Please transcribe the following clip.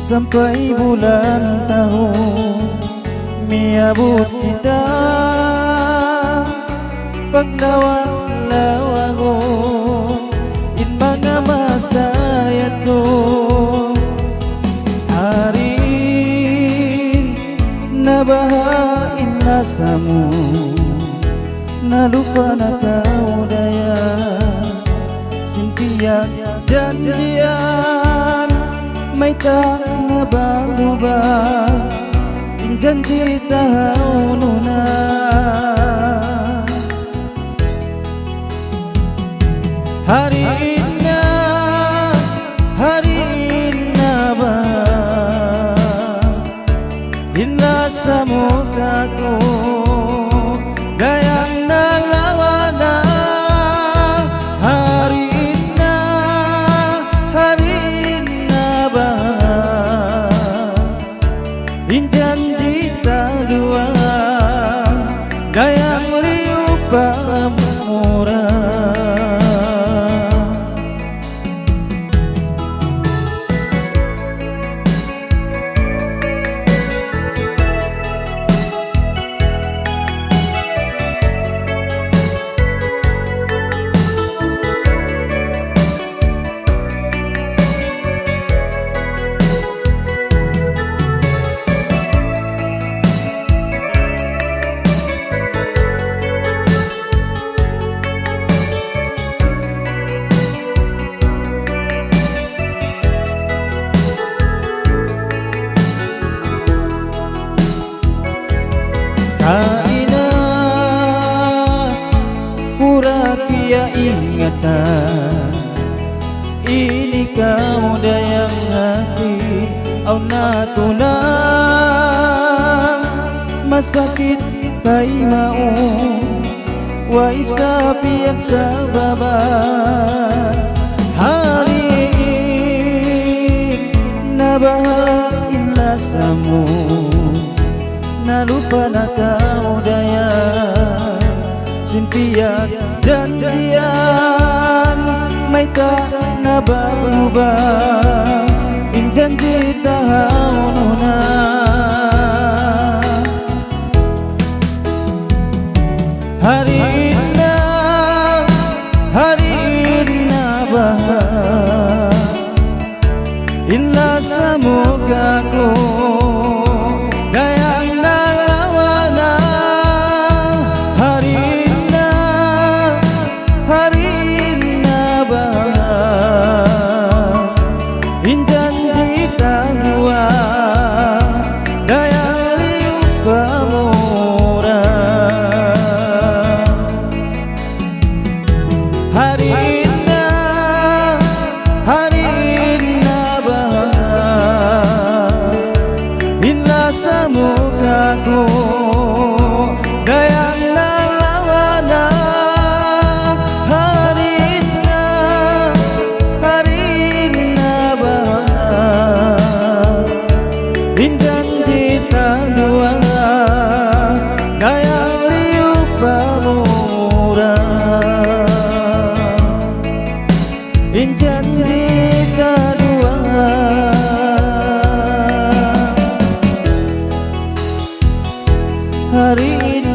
sampai bulan tahun miabut kita paglawan lawago in mga masaya to harin nabahain nasamu nalupa na kau daya simpian janjian may tak nabang-ubah janji tahun na hari na ba inna sa mukha ko gayang nalawana hari na ba janji dua gayang liup murah Kaina pura kia ingatan ini kau dayang hati au natulang masakit kay mau wa isa piyak sa babat hari nabahain lasamu nalupa na kau daya simpian janjian may tak na berubah in janji tahun na hari na ba illa sa mukha ko sa mukha ko gayang nalawana hari na ba janji dua gayang liup murah janji dua hari